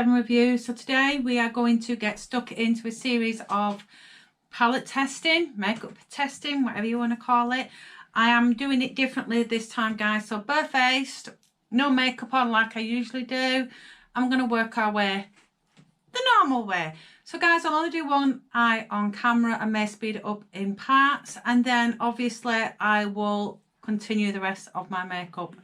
and reviews. So today we are going to get stuck into a series of palette testing, makeup testing, whatever you want to call it. I am doing it differently this time, guys. So barefaced, no makeup on like I usually do. I'm going to work our way the normal way. So guys, I'll only do one eye on camera. I may speed it up in parts, and then obviously I will continue the rest of my makeup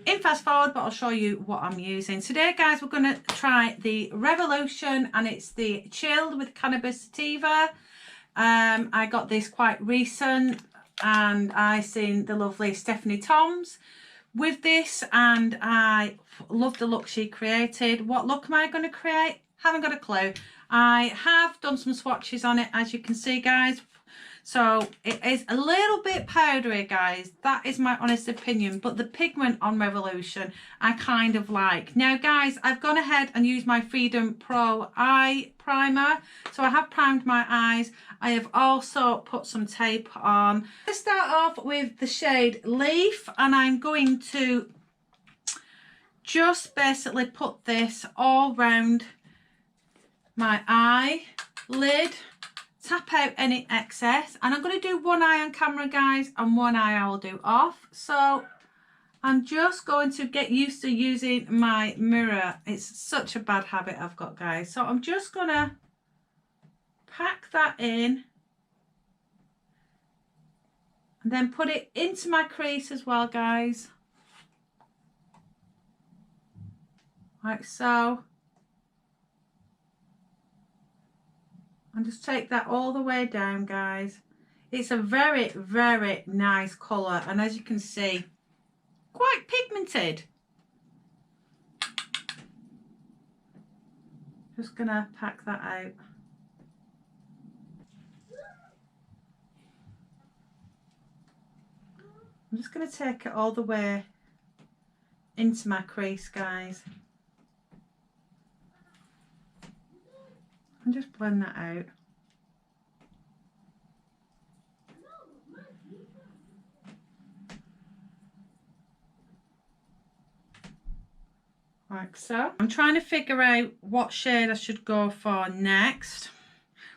in fast forward, but I'll show you what I'm using. Today, guys, we're going to try the Revolution, and it's the chilled with cannabis sativa. I got this quite recent, and I seen the lovely Stephanie Toms with this, and I love the look she created. What look am I going to create? Haven't got a clue. I have done some swatches on it, as you can see, guys. So it is a little bit powdery, guys. That is my honest opinion. But the pigment on Revolution, I kind of like. Now, guys, I've gone ahead and used my Freedom Pro Eye Primer. So I have primed my eyes. I have also put some tape on. Let's start off with the shade Leaf. And I'm going to just basically put this all round my eyelid. Tap out any excess, and I'm going to do one eye on camera, guys, and one eye I will do off. So I'm just going to get used to using my mirror. It's such a bad habit I've got, guys. So I'm just going to pack that in and then put it into my crease as well, guys, like so. And just take that all the way down, guys. It's a very, very nice colour, and as you can see, quite pigmented. Just gonna pack that out. I'm just gonna take it all the way into my crease, guys. And just blend that out. Like so. I'm trying to figure out what shade I should go for next,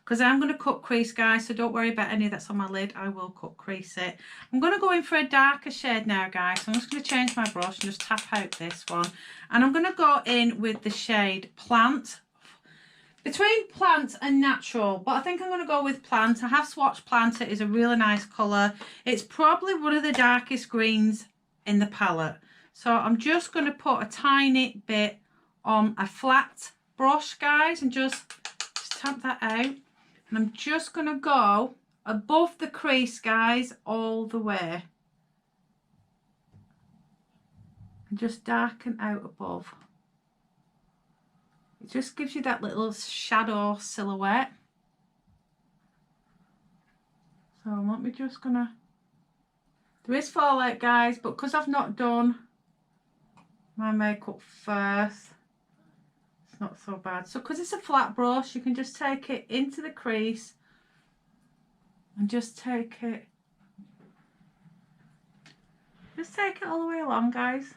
because I'm going to cut crease, guys, so don't worry about any that's on my lid. I will cut crease it. I'm going to go in for a darker shade now, guys. So I'm just going to change my brush and just tap out this one. And I'm going to go in with the shade Plant. Between Plant and Natural, but I think I'm going to go with Plant. I have swatched Plant. It is a really nice colour. It's probably one of the darkest greens in the palette. So I'm just going to put a tiny bit on a flat brush, guys, and just tap that out. And I'm just going to go above the crease, guys, all the way. And just darken out above. It just gives you that little shadow silhouette. So let me just gonna, there is fallout, guys, but because I've not done my makeup first, it's not so bad. So because it's a flat brush, you can just take it into the crease and just take it all the way along, guys.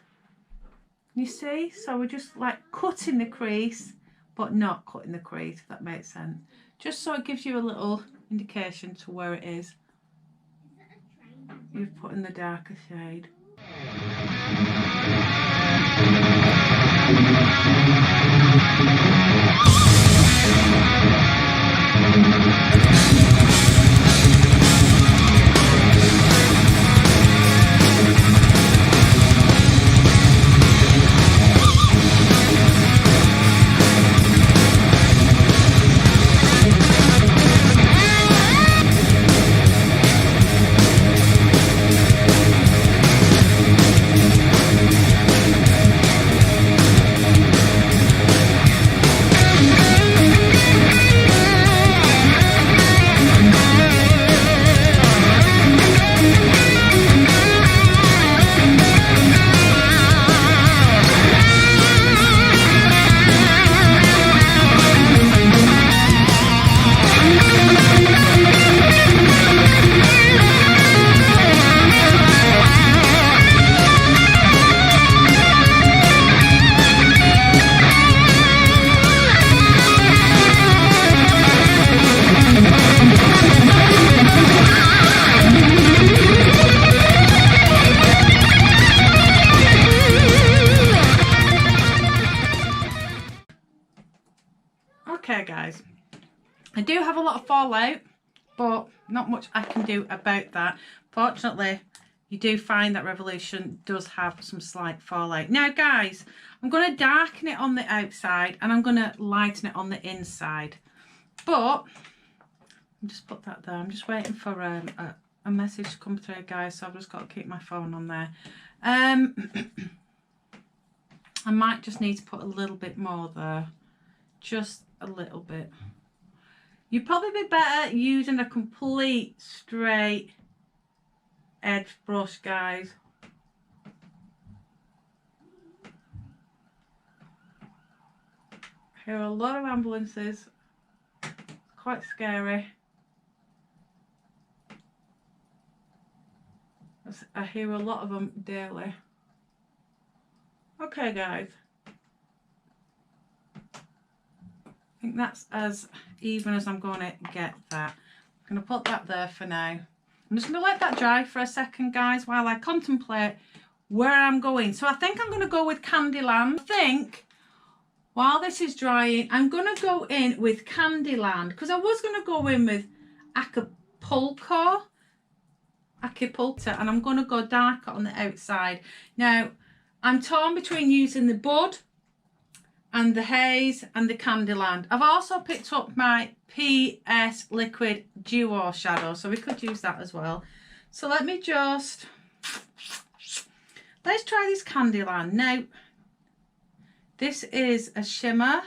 You see, so we're just like cutting the crease, but not cutting the crease, if that makes sense. Just so it gives you a little indication to where it is. You've put in the darker shade. Okay guys, I do have a lot of fallout, but not much I can do about that. Fortunately, you do find that Revolution does have some slight fallout. Now guys, I'm going to darken it on the outside and I'm going to lighten it on the inside. But, I'll just put that there. I'm just waiting for a message to come through, guys, so I've just got to keep my phone on there. I might just need to put a little bit more there. Just a little bit. You'd probably be better using a complete straight edge brush, guys. I hear a lot of ambulances. It's quite scary. I hear a lot of them daily. Okay guys, I think that's as even as I'm going to get that. I'm going to put that there for now. I'm just going to let that dry for a second, guys, while I contemplate where I'm going. So I think I'm going to go with Candyland. I think while this is drying, I'm going to go in with Candyland, because I was going to go in with Acapulco, and I'm going to go darker on the outside. Now, I'm torn between using the Bud and the Haze and the Candyland. I've also picked up my PS Liquid Duo Shadow, so we could use that as well. So let's try this Candyland. Now, this is a shimmer.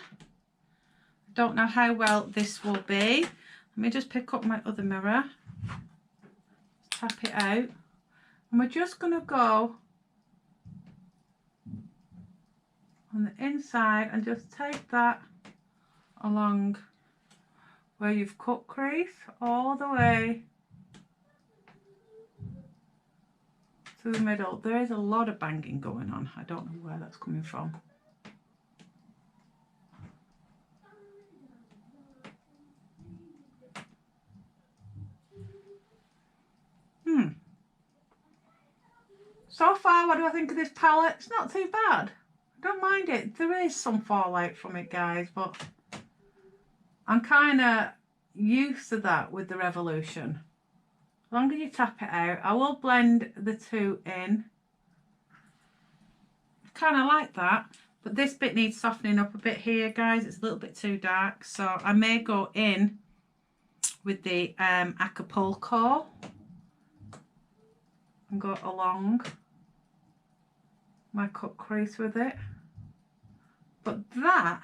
Don't know how well this will be. Let me just pick up my other mirror. Tap it out. And we're just going to go on the inside and just take that along where you've cut crease all the way to the middle. There is a lot of banging going on. I don't know where that's coming from. So far, what do I think of this palette? It's not too bad. Don't mind it. There is some fallout from it, guys, but I'm kind of used to that with the Revolution. As long as you tap it out, I will blend the two in. Kind of like that, but this bit needs softening up a bit here, guys. It's a little bit too dark, so I may go in with the Acapulco and go along my cut crease with it. But that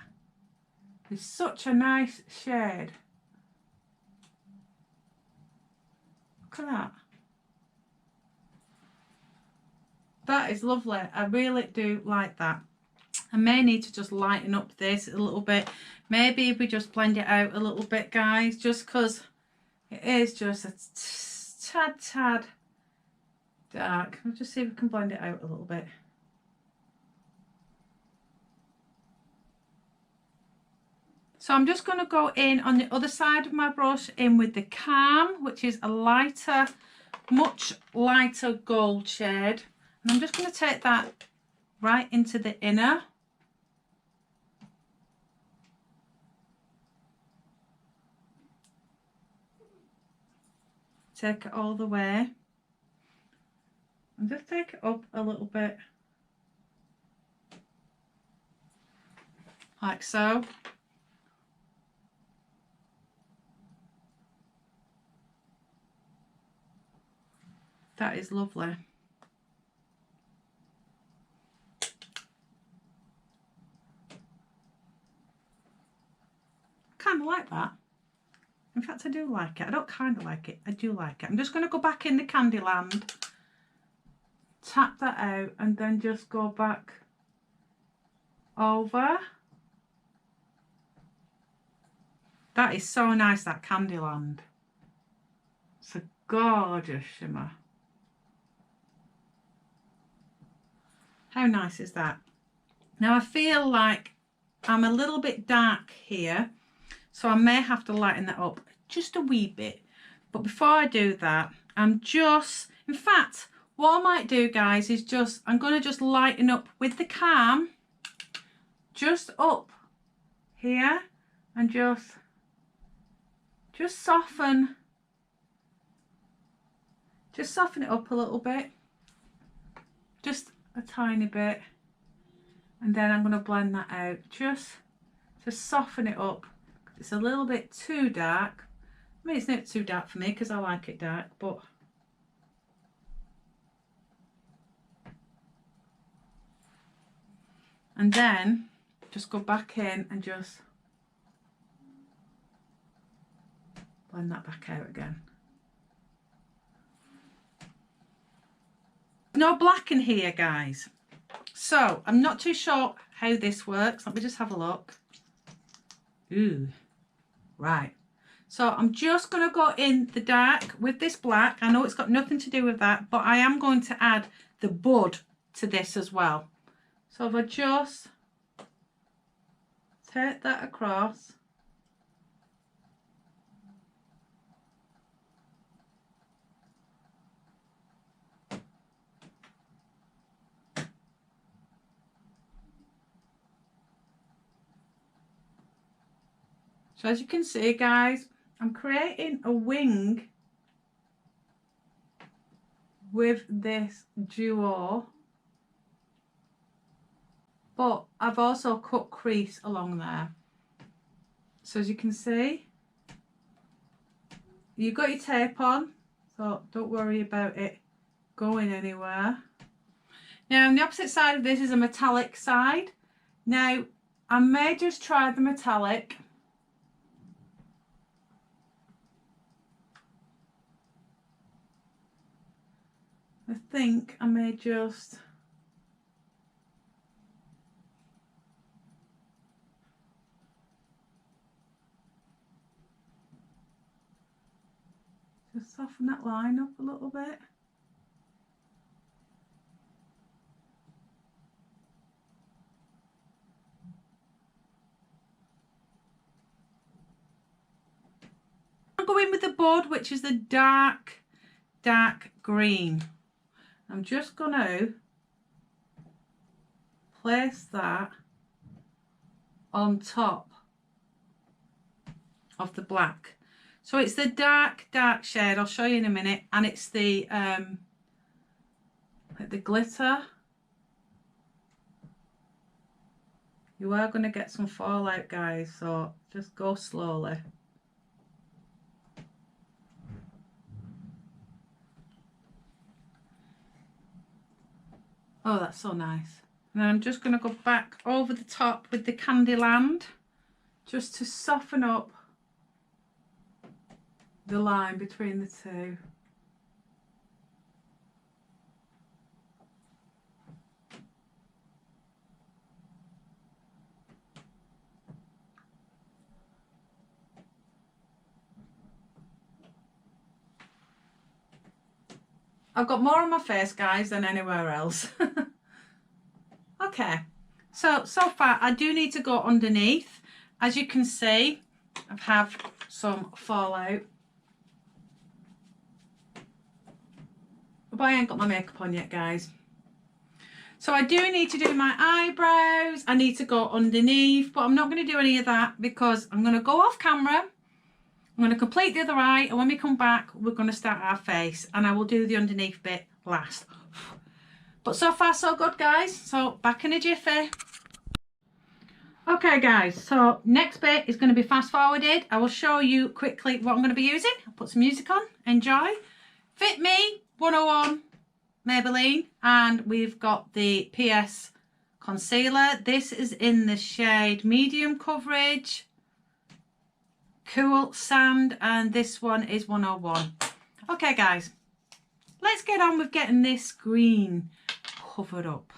is such a nice shade. Look at that. That is lovely. I really do like that. I may need to just lighten up this a little bit. Maybe if we just blend it out a little bit, guys, just because it is just a tad dark. Let's just see if we can blend it out a little bit. So I'm just going to go in on the other side of my brush in with the Calm, which is a lighter, much lighter gold shade. And I'm just going to take that right into the inner. Take it all the way. And just take it up a little bit. Like so. That is lovely. Kind of like that. In fact, I do like it. I don't kind of like it. I do like it. I'm just going to go back in the Candyland, tap that out, and then just go back over. That is so nice, that Candyland. It's a gorgeous shimmer. How nice is that? Now I feel like I'm a little bit dark here, so I may have to lighten that up just a wee bit. But before I do that, in fact, what I might do, guys, is I'm going to just lighten up with the Calm, just up here, and just soften it up a little bit, just a tiny bit, and then I'm going to blend that out just to soften it up. It's a little bit too dark. I mean, it's not too dark for me because I like it dark, but and then just go back in and just blend that back out again. No black in here, guys, so I'm not too sure how this works. Let me just have a look. Ooh, right, so I'm just going to go in the dark with this black. I know it's got nothing to do with that, but I am going to add the bud to this as well. So if I just take that across, so as you can see, guys, I'm creating a wing with this duo, but I've also cut crease along there. So as you can see, you've got your tape on, so don't worry about it going anywhere. Now on the opposite side of this is a metallic side. Now I may just try the metallic. I think I may just soften that line up a little bit. I'll go in with the bud, which is the dark green. I'm just going to place that on top of the black. So it's the dark shade, I'll show you in a minute, and it's the like the glitter. You are going to get some fallout, guys, so just go slowly. Oh, that's so nice. And then I'm just going to go back over the top with the Candyland just to soften up the line between the two. I've got more on my face, guys, than anywhere else. Okay, so far I do need to go underneath. As you can see, I have some fallout. But I ain't got my makeup on yet, guys. So I do need to do my eyebrows. I need to go underneath, but I'm not going to do any of that because I'm going to go off camera. I'm going to complete the other eye, and when we come back, we're going to start our face, and I will do the underneath bit last. But so far, so good, guys. So back in a jiffy. Okay, guys, so next bit is going to be fast forwarded. I will show you quickly what I'm going to be using. I'll put some music on. Enjoy. Fit Me 101 Maybelline, and we've got the PS concealer. This is in the shade medium coverage, Cool Sand, and this one is 101. Okay, guys, let's get on with getting this screen covered up.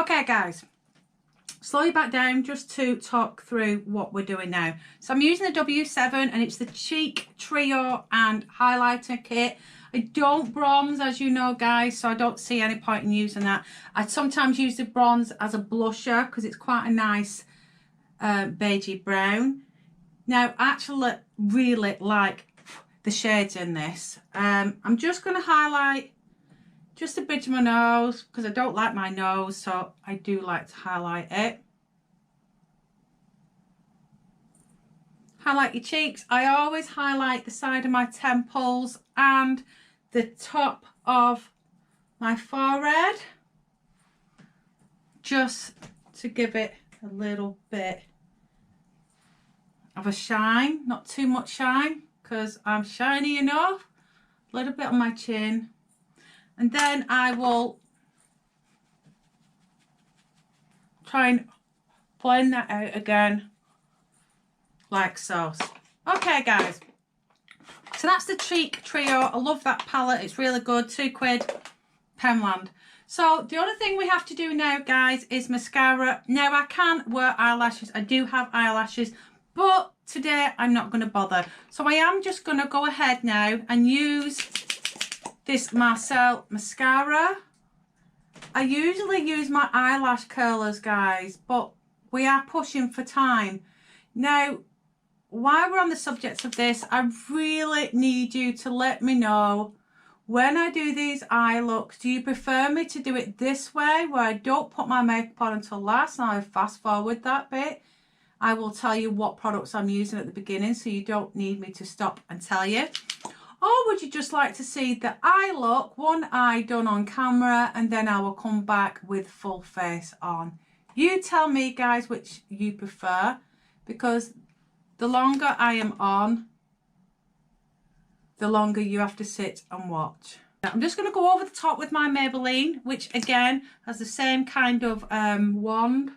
Okay, guys. Slow you back down just to talk through what we're doing now. So I'm using the W7 and it's the Cheek Trio and Highlighter Kit. I don't bronze, as you know, guys, so I don't see any point in using that. I sometimes use the bronze as a blusher because it's quite a nice beigey brown. Now, I actually really like the shades in this. I'm just going to highlight just the bridge of my nose because I don't like my nose, so I do like to highlight it. Highlight your cheeks. I always highlight the side of my temples and the top of my forehead, just to give it a little bit of a shine, not too much shine because I'm shiny enough. A little bit on my chin, and then I will try and blend that out again like so. Okay, guys, so that's the Cheek Trio. I love that palette, it's really good. £2 Poundland. So the other thing we have to do now, guys, is mascara. Now, I can wear eyelashes, I do have eyelashes, but today I'm not going to bother. So I am just going to go ahead now and use this Marcel mascara. I usually use my eyelash curlers, guys, but we are pushing for time. Now, while we're on the subject of this, I really need you to let me know, when I do these eye looks, do you prefer me to do it this way, where I don't put my makeup on until last, and I fast forward that bit? I will tell you what products I'm using at the beginning, so you don't need me to stop and tell you. Or would you just like to see the eye look, one eye done on camera, and then I will come back with full face on? You tell me, guys, which you prefer, because the longer I am on, the longer you have to sit and watch. I'm just going to go over the top with my Maybelline, which again has the same kind of wand,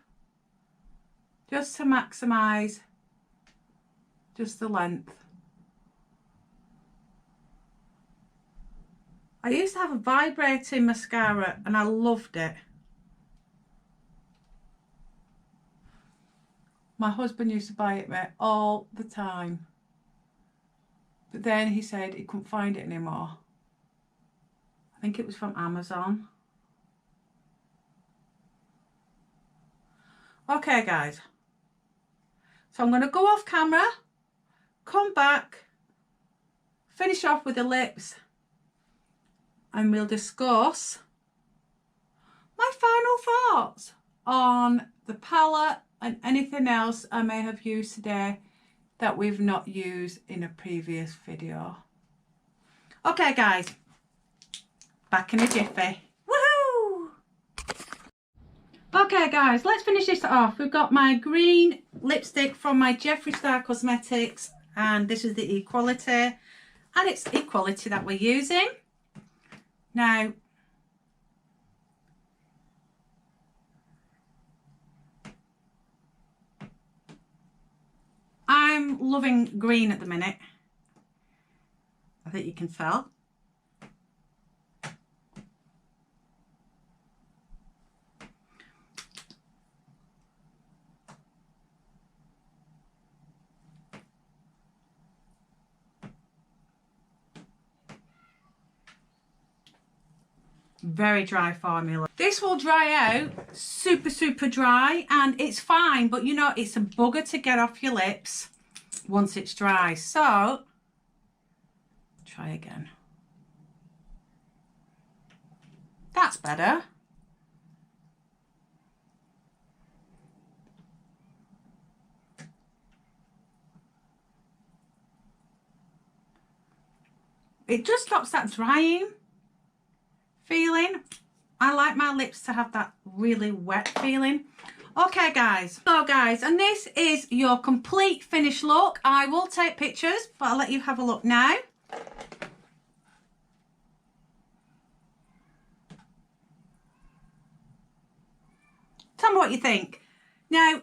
just to maximise just the length. I used to have a vibrating mascara and I loved it. My husband used to buy it me all the time. But then he said he couldn't find it anymore. I think it was from Amazon. Okay, guys. So I'm going to go off camera, come back, finish off with the lips, and we'll discuss my final thoughts on the palette and anything else I may have used today that we've not used in a previous video. Okay, guys, back in a jiffy. Woohoo! Okay, guys, let's finish this off. We've got my green lipstick from my Jeffree Star Cosmetics, and this is the Equality, and it's Equality that we're using. Now, I'm loving green at the minute. I think you can tell. Very dry formula. This will dry out super dry, and it's fine, but you know, it's a bugger to get off your lips once it's dry. So try again. That's better. It just stops that drying feeling. I like my lips to have that really wet feeling. Okay, guys. So, guys, and this is your complete finished look. I will take pictures, but I'll let you have a look now. Tell me what you think. Now,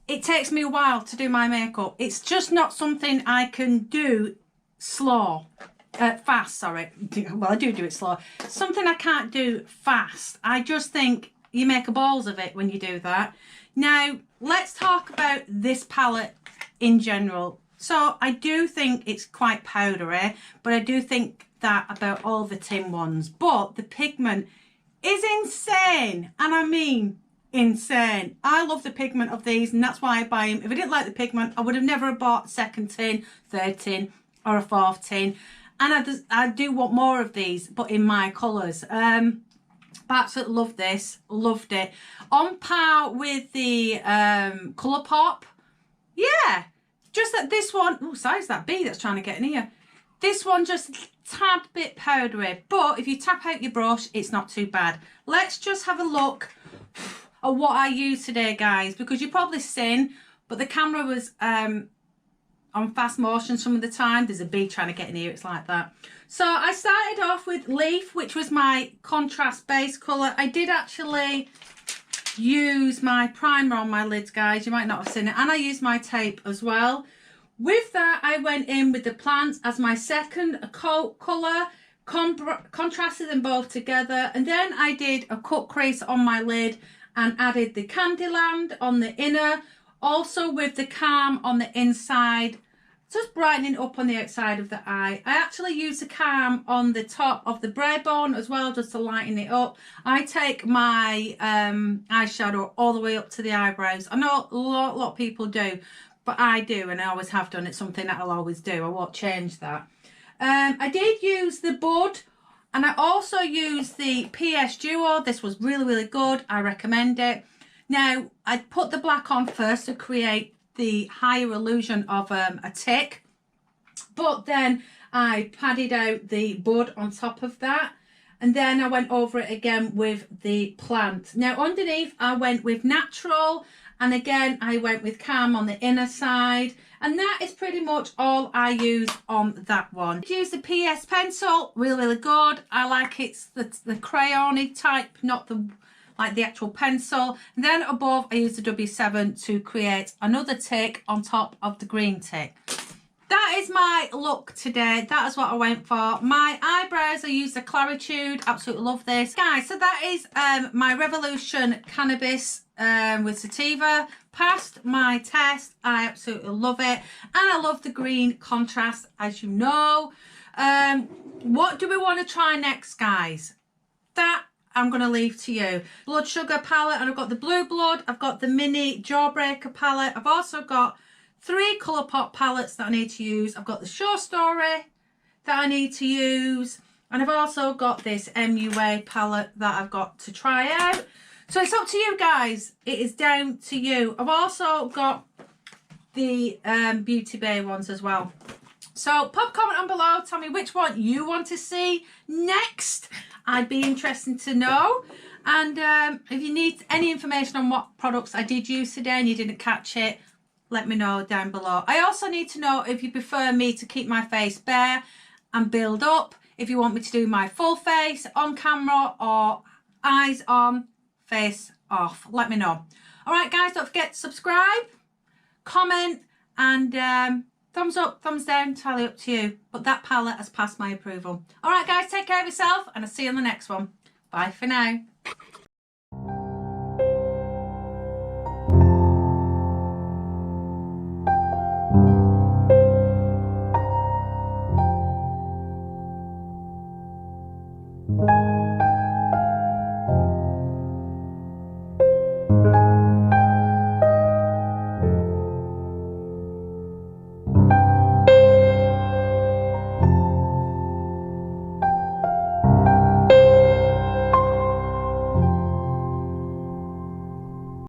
it takes me a while to do my makeup. It's just not something I can do slow. Fast, sorry. Well, I do it slow. Something I can't do fast. I just think you make a balls of it when you do that. Now, let's talk about this palette in general. So I do think it's quite powdery, but I do think that about all the tin ones. But the pigment is insane, and I mean insane. I love the pigment of these, and that's why I buy them. If I didn't like the pigment, I would have never bought second tin, third tin, or a fourth tin. And I do want more of these, but in my colours. Absolutely love this, loved it. On par with the Colourpop. Yeah, just that this one, oh, size that bee that's trying to get in here. This one just a tad bit powdery, but if you tap out your brush, it's not too bad. Let's just have a look at what I use today, guys, because you've probably seen, but the camera was on fast motion some of the time. There's a bee trying to get in here, it's like that. So I started off with Leaf, which was my contrast base colour. I did actually use my primer on my lids, guys. You might not have seen it. And I used my tape as well. With that, I went in with the plants as my second coat colour, contrasted them both together. And then I did a cut crease on my lid and added the Candyland on the inner. Also with the Calm on the inside, just brightening up on the outside of the eye. I actually use the Calm on the top of the brow bone as well, just to lighten it up. I take my eyeshadow all the way up to the eyebrows. I know a lot of people do, but I do, and I always have done. It's something that I'll always do. I won't change that. I did use the Bud, and I also used the PS Duo. This was really, really good. I recommend it. Now, I put the black on first to create the higher illusion of a tick, but then I padded out the Bud on top of that, and then I went over it again with the plant. Now, underneath, I went with Natural, and again, I went with Calm on the inner side, and that is pretty much all I use on that one. I use the PS pencil, really, really good. I like it's the crayon-y type, not the like the actual pencil. And then above, I use the W7 to create another tick on top of the green tick. That is my look today. That is what I went for. My eyebrows, I used the Claritude. Absolutely love this. Guys, so that is my Revolution Cannabis with Sativa. Passed my test. I absolutely love it. And I love the green contrast, as you know. What do we want to try next, guys? That I'm going to leave to you. Blood Sugar palette, and I've got the Blue Blood. I've got the Mini Jawbreaker palette. I've also got 3 Colourpop palettes that I need to use. I've got the Show Story that I need to use. And I've also got this MUA palette that I've got to try out. So it's up to you, guys. It is down to you. I've also got the Beauty Bay ones as well. So pop a comment on below. Tell me which one you want to see next. I'd be interested to know. And if you need any information on what products I did use today and you didn't catch it, let me know down below. I also need to know if you prefer me to keep my face bare and build up, if you want me to do my full face on camera or eyes on, face off. Let me know. All right, guys, don't forget to subscribe, comment, and thumbs up, thumbs down, entirely up to you. But that palette has passed my approval. All right, guys, take care of yourself, and I'll see you on the next one. Bye for now.